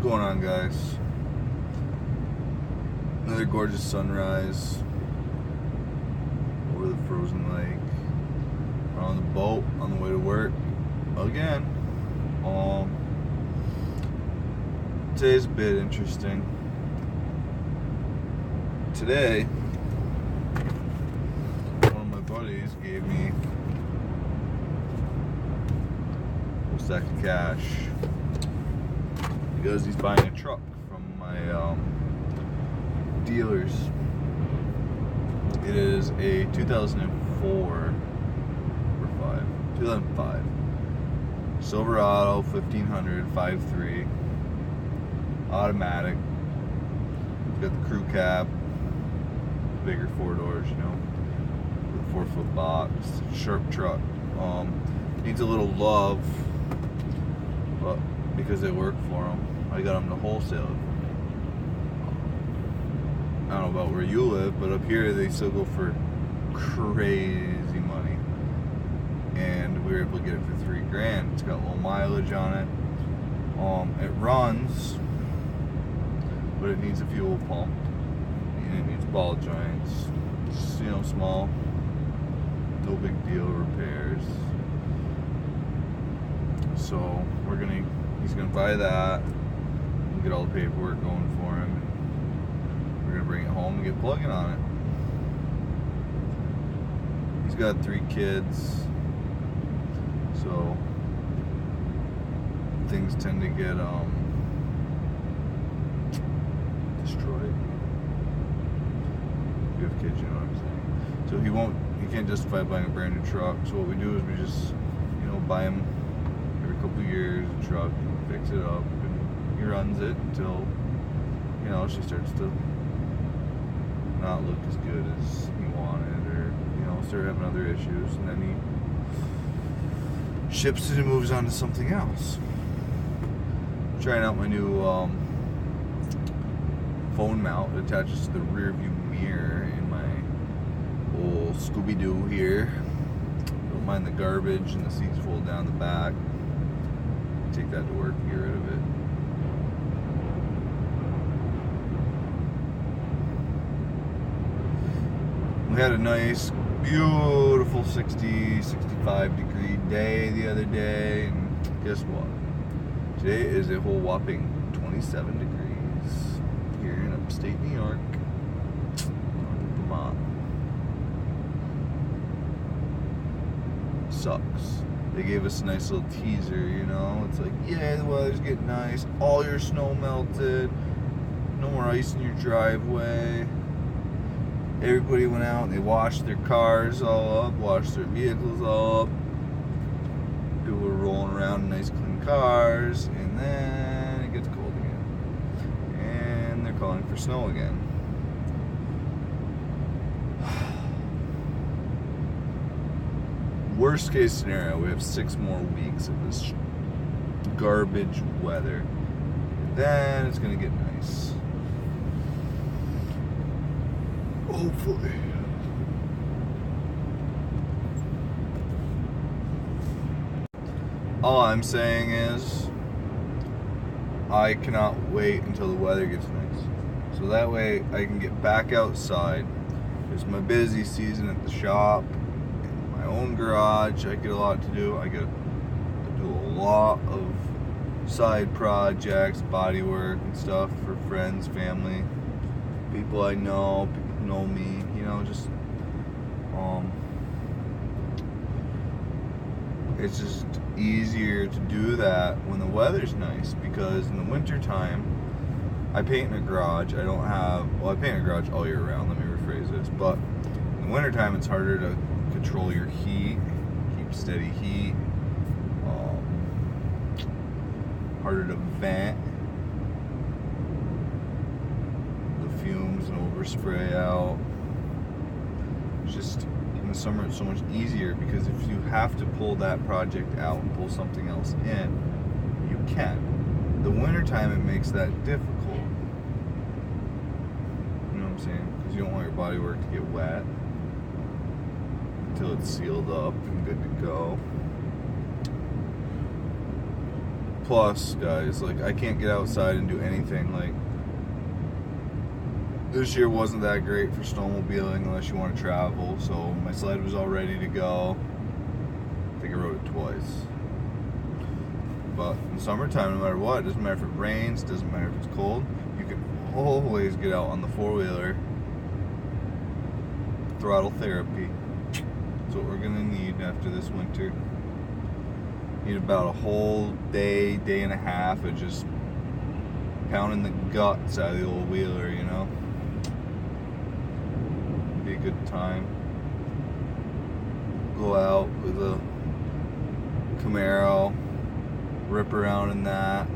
Going on, guys? Another gorgeous sunrise over the frozen lake. We're on the boat on the way to work again. Today's a bit interesting. Today, one of my buddies gave me a stack of cash because he's buying a truck from my dealers. It is a 2005 Silverado 1500 5.3 automatic. It's got the crew cab, bigger 4 doors, you know, with a 4-foot box, sharp truck. Needs a little love, but because they work for him, I got them to wholesale it. I don't know about where you live, but up here they still go for crazy money. And we were able to get it for $3,000. It's got low mileage on it. It runs, but it needs a fuel pump. And it needs ball joints. Just, you know, small, no big deal repairs. So he's gonna buy that and get all the paperwork going for him. And we're gonna bring it home and get plugging on it. He's got 3 kids, so things tend to get destroyed. If you have kids, you know what I'm saying. So he can't justify buying a brand new truck. So what we do is we just, you know, buy him every couple of years a truck, fix it up, and he runs it until, you know, she starts to not look as good as he wanted, or, you know, start having other issues, and then he ships it and moves on to something else. I'm trying out my new phone mount. It attaches to the rear view mirror in my old Scooby-Doo here. Don't mind the garbage, and the seats fold down the back. Take that to work and get rid of it. We had a nice, beautiful 60, 65 degree day the other day, and guess what? Today is a whole whopping 27 degrees here in upstate New York, Vermont. Sucks. They gave us a nice little teaser, you know. It's like, yeah, the weather's getting nice. All your snow melted. No more ice in your driveway. Everybody went out and they washed their cars all up, washed their vehicles all up. People were rolling around in nice clean cars, and then it gets cold again. And they're calling for snow again. Worst case scenario, we have 6 more weeks of this garbage weather. Then it's gonna get nice. Hopefully. All I'm saying is, I cannot wait until the weather gets nice. So that way I can get back outside. It's my busy season at the shop. My own garage, I get a lot to do. I get to do a lot of side projects, body work and stuff for friends, family, people I know, people who know me, you know, just it's just easier to do that when the weather's nice, because in the winter time I paint in a garage. I paint in a garage all year round, let me rephrase this, but in the winter time it's harder to control your heat, keep steady heat, harder to vent the fumes and overspray out. It's just in the summer it's so much easier, because if you have to pull that project out and pull something else in, you can. The wintertime, it makes that difficult. You know what I'm saying? Because you don't want your body work to get wet until it's sealed up and good to go. Plus, guys, like, I can't get outside and do anything. Like, this year wasn't that great for snowmobiling unless you want to travel, so my sled was all ready to go. I think I rode it twice. But in summertime, no matter what, it doesn't matter if it rains, doesn't matter if it's cold, you can always get out on the four-wheeler. Throttle therapy. That's what we're gonna need after this winter. Need about a whole day, day and a half of just pounding the guts out of the old wheeler, you know? Be a good time. Go out with a Camaro, rip around in that,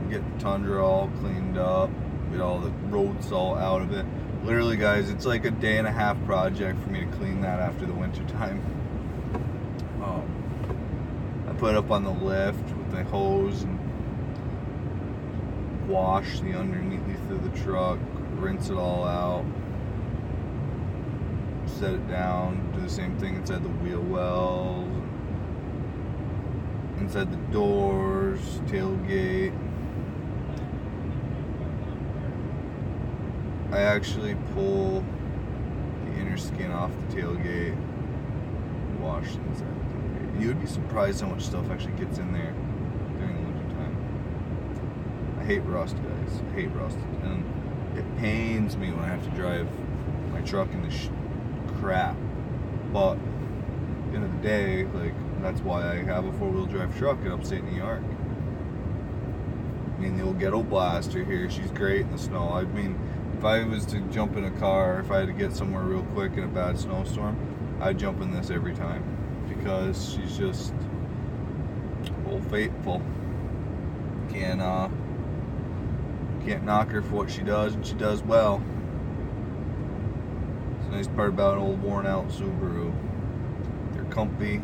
get the Tundra all cleaned up, get all the road salt out of it. Literally, guys, it's like a day and a half project for me to clean that after the winter time. I put it up on the lift with my hose and wash the underneath of the truck, rinse it all out, set it down, do the same thing inside the wheel wells, inside the doors, tailgate. I actually pull the inner skin off the tailgate and wash the inside the tailgate. You would be surprised how much stuff actually gets in there during the winter time. I hate rust, guys. I hate rust. And it pains me when I have to drive my truck in this crap. But at the end of the day, like, that's why I have a four-wheel drive truck in upstate New York. I mean, the old ghetto blaster here, she's great in the snow. I mean, if I was to jump in a car, if I had to get somewhere real quick in a bad snowstorm, I'd jump in this every time, because she's just old faithful. Can't knock her for what she does, and she does well. It's the nice part about an old worn out Subaru. They're comfy,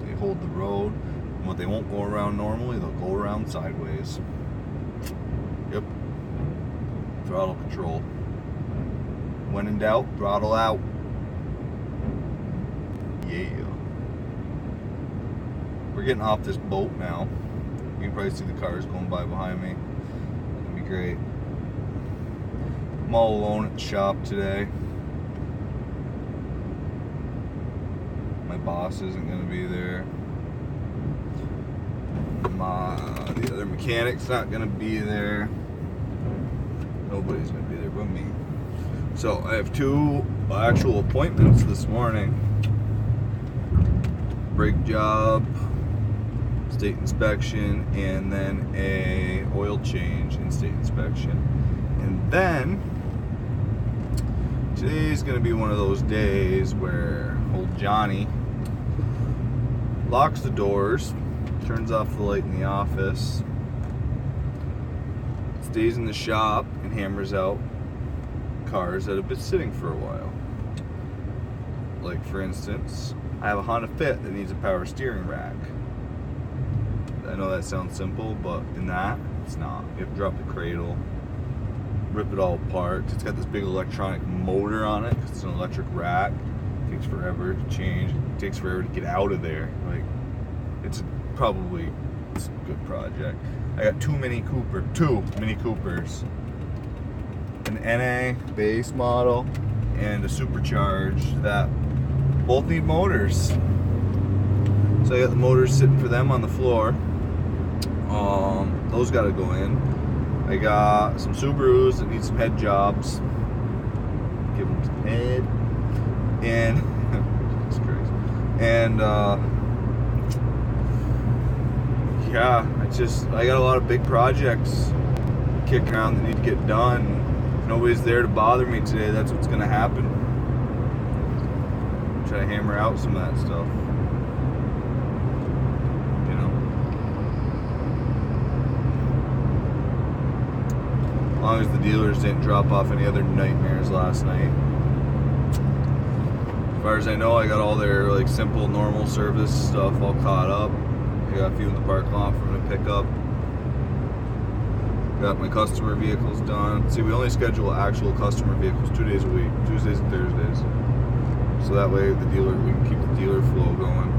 they hold the road, and what they won't go around normally, they'll go around sideways. Yep. Throttle control. When in doubt, throttle out. Yeah. We're getting off this boat now. You can probably see the cars going by behind me. It'll be great. I'm all alone at the shop today. My boss isn't going to be there. The other mechanic's not going to be there. Nobody's going to be there but me. So I have two actual appointments this morning. Brake job, state inspection, and then a oil change and state inspection. And then today's going to be one of those days where old Johnny locks the doors, turns off the light in the office, stays in the shop and hammers out cars that have been sitting for a while. Like, for instance, I have a Honda Fit that needs a power steering rack. I know that sounds simple, but in that, it's not. You have to drop the cradle, rip it all apart. It's got this big electronic motor on it because it's an electric rack. It takes forever to change. It takes forever to get out of there. Like, it's a good project. I got two Mini Coopers. An NA base model and a supercharged that both need motors. So I got the motors sitting for them on the floor. Those gotta go in. I got some Subarus that need some head jobs. Give them some head. And Jesus Christ. And yeah, I got a lot of big projects kicking around that need to get done. If nobody's there to bother me today, that's what's gonna happen. Try to hammer out some of that stuff. You know. As long as the dealers didn't drop off any other nightmares last night. As far as I know, I got all their like simple, normal service stuff all caught up. I got a few in the parking lot for them to pick up. Got my customer vehicles done. See, we only schedule actual customer vehicles 2 days a week, Tuesdays and Thursdays. So that way we can keep the dealer flow going.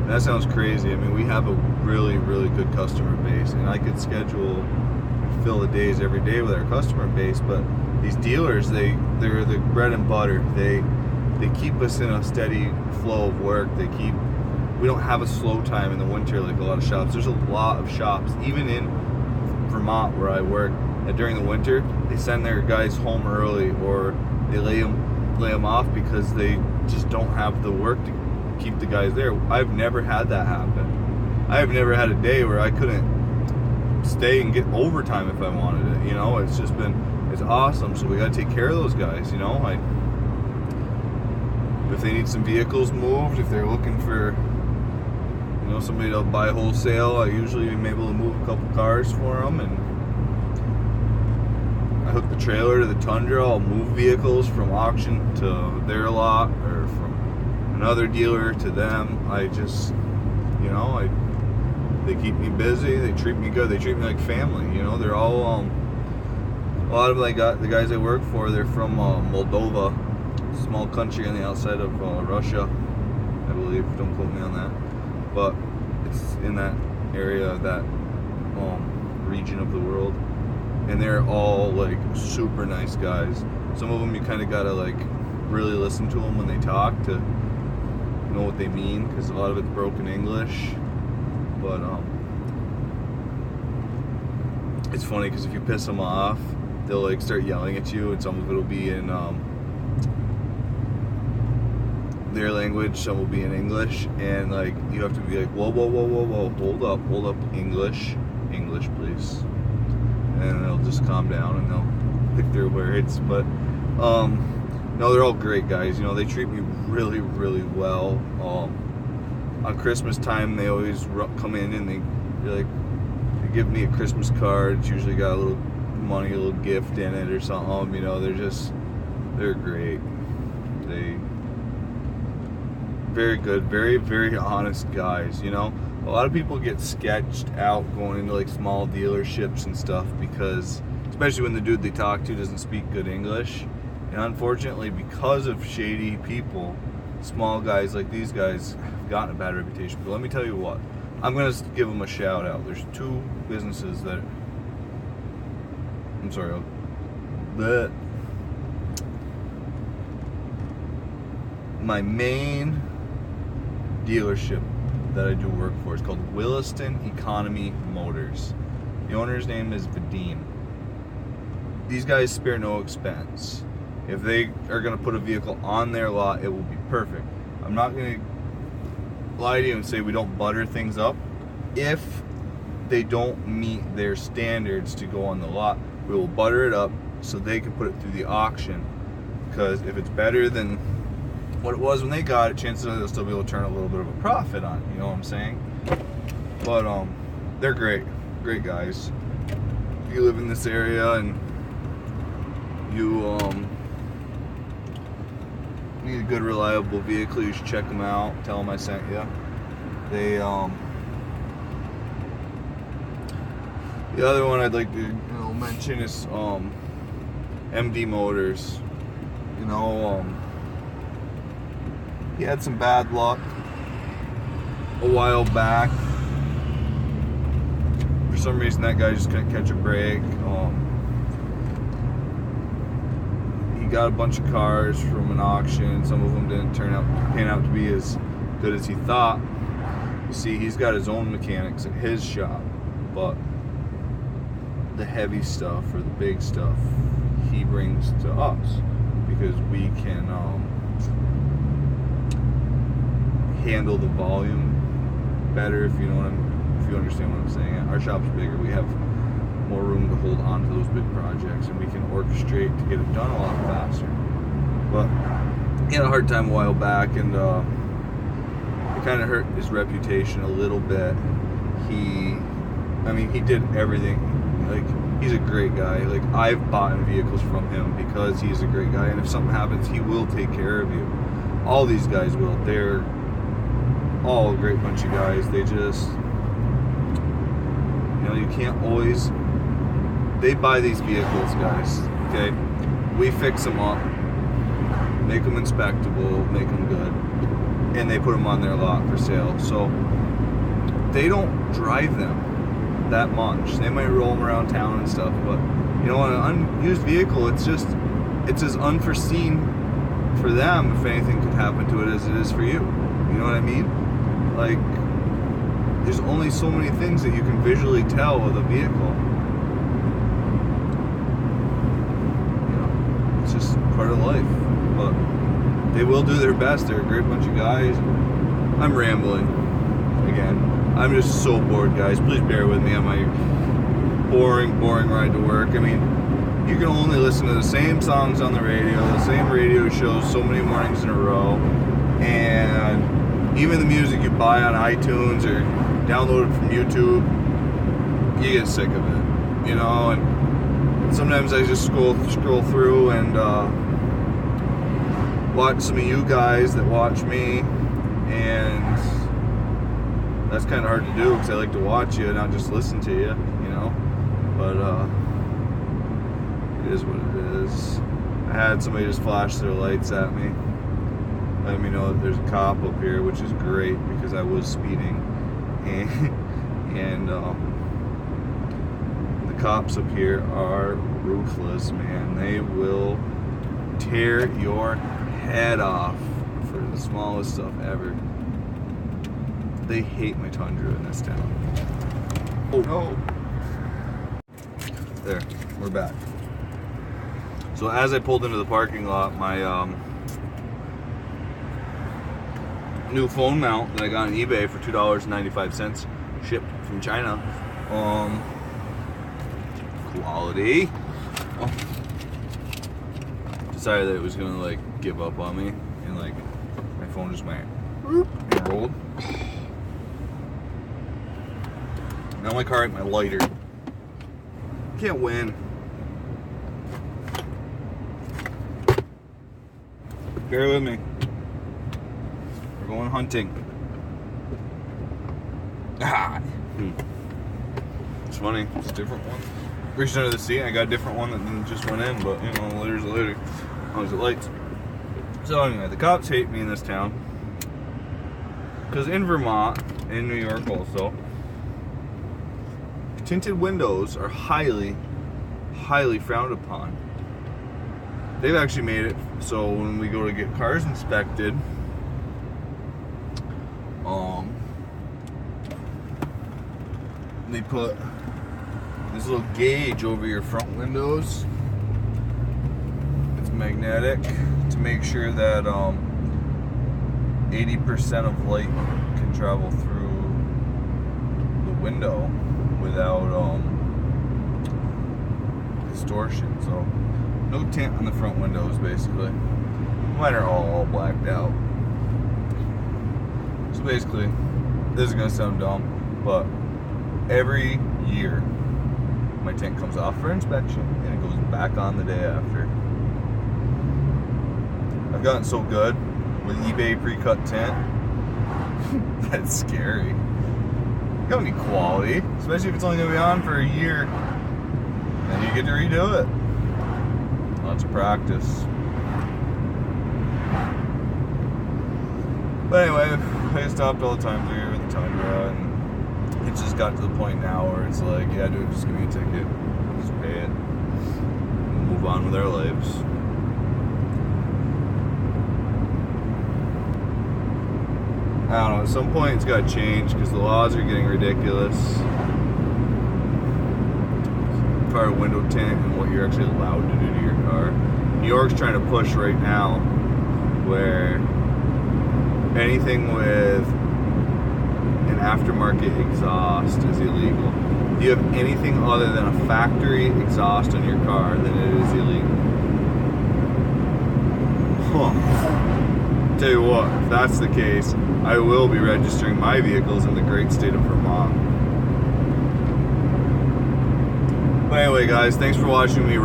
And that sounds crazy. I mean, we have a really, really good customer base, and I could schedule and fill the days every day with our customer base, but these dealers, they're the bread and butter. They keep us in a steady flow of work. We don't have a slow time in the winter like a lot of shops. There's a lot of shops, even in Vermont where I work, and during the winter they send their guys home early, or they lay them off because they just don't have the work to keep the guys there. I've never had that happen. I've never had a day where I couldn't stay and get overtime if I wanted it. You know, it's awesome. So we got to take care of those guys. You know, if they need some vehicles moved, if they're looking for, you know, somebody to buy wholesale, I usually am able to move a couple cars for them, and I hook the trailer to the Tundra. I'll move vehicles from auction to their lot, or from another dealer to them. I just, you know, they keep me busy. They treat me good. They treat me like family. You know, they're all a lot of the guys I work for. They're from Moldova, a small country on the outside of Russia, I believe. Don't quote me on that. But it's in that area, that region of the world, and they're all like super nice guys. Some of them you kind of gotta like really listen to them when they talk to know what they mean, because a lot of it's broken English. But it's funny because if you piss them off, they'll like start yelling at you, and some of it'll be in their language, some will be in English, and like you have to be like, whoa, hold up, English please, and they'll just calm down and they'll pick their words. But no, they're all great guys. You know, they treat me really, really well. On Christmas time, they always come in and they give me a Christmas card. It's usually got a little money, a little gift in it or something. You know, they're great. Very good, very, very honest guys. You know, a lot of people get sketched out going into like small dealerships and stuff, because especially when the dude they talk to doesn't speak good English. And unfortunately, because of shady people, small guys like these guys have gotten a bad reputation. But let me tell you what, I'm gonna give them a shout out. There's two businesses that my main dealership that I do work for is called Williston Economy Motors. The owner's name is Vadim. These guys spare no expense. If they are going to put a vehicle on their lot, it will be perfect. I'm not going to lie to you and say we don't butter things up. If they don't meet their standards to go on the lot, we will butter it up so they can put it through the auction. Because if it's better than what it was when they got it, chances are they'll still be able to turn a little bit of a profit on it, you know what I'm saying? But they're great guys. If you live in this area and you need a good, reliable vehicle, you should check them out. Tell them I sent you. They the other one I'd like to mention is MD Motors. You know, he had some bad luck a while back. For some reason, that guy just couldn't catch a break. He got a bunch of cars from an auction. Some of them didn't pan out to be as good as he thought. You see, he's got his own mechanics at his shop, but the heavy stuff or the big stuff he brings to us, because we can handle the volume better, if you understand what I'm saying. Our shop's bigger. We have more room to hold on to those big projects, and we can orchestrate to get it done a lot faster. But he had a hard time a while back, and it kind of hurt his reputation a little bit. He did everything. Like, he's a great guy. Like, I've bought vehicles from him because he's a great guy, and if something happens, he will take care of you. all these guys will. They're all a great bunch of guys. They just, you know, you can't always, they buy these vehicles, guys, okay? We fix them up, make them inspectable, make them good, and they put them on their lot for sale. So they don't drive them that much. They might roll them around town and stuff, but you know, on an unused vehicle, it's as unforeseen for them, if anything could happen to it, as it is for you. You know what I mean? Like, there's only so many things that you can visually tell with a vehicle. You know, it's just part of life. But they will do their best. They're a great bunch of guys. I'm rambling again. I'm just so bored, guys. Please bear with me on my boring ride to work. I mean, you can only listen to the same songs on the radio, the same radio shows so many mornings in a row, and even the music you buy on iTunes or download it from YouTube, you get sick of it, you know. And sometimes I just scroll through and watch some of you guys that watch me, and that's kind of hard to do because I like to watch you, not just listen to you, you know. But it is what it is. I had somebody just flash their lights at me, let me know that there's a cop up here, which is great because I was speeding, and the cops up here are ruthless, man. They will tear your head off for the smallest stuff ever. They hate my Tundra in this town. Oh no. There, we're back. So as I pulled into the parking lot, my new phone mount that I got on eBay for $2.95 shipped from China, quality, decided that it was gonna like give up on me, and like my phone just went and rolled. Now my car ate my lighter. Can't win. Bear with me. We're going hunting. Ah. It's funny. It's a different one. Reached under the seat. I got a different one that just went in, but you know, later's a later. As long as it lights. So anyway, the cops hate me in this town because in Vermont, in New York also, tinted windows are highly frowned upon. They've actually made it so when we go to get cars inspected, they put this little gauge over your front windows. It's magnetic to make sure that 80% of light can travel through the window without distortion. So no tint on the front windows, basically. Mine are all blacked out. So basically, this is gonna sound dumb, but every year my tint comes off for inspection and it goes back on the day after. I've gotten so good with eBay pre-cut tint. That's scary. You don't need quality, especially if it's only gonna be on for a year. Then you get to redo it. Lots of practice. But anyway, I stopped all the time through here with the Tundra, and it's just got to the point now where it's like, yeah, dude, just give me a ticket, just pay it, and move on with our lives. I don't know, at some point it's got to change because the laws are getting ridiculous. As far as window tint and what you're actually allowed to do to your car. New York's trying to push right now where anything with an aftermarket exhaust is illegal. If you have anything other than a factory exhaust on your car, then it is illegal. Huh. Tell you what, if that's the case, I will be registering my vehicles in the great state of Vermont. But anyway, guys, thanks for watching me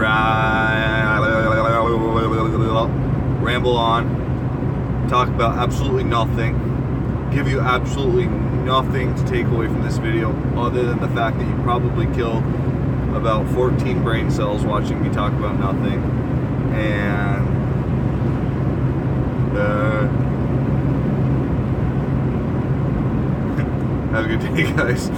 ramble on. talk about absolutely nothing, give you absolutely nothing to take away from this video other than the fact that you probably killed about 14 brain cells watching me talk about nothing. And have a good day, guys.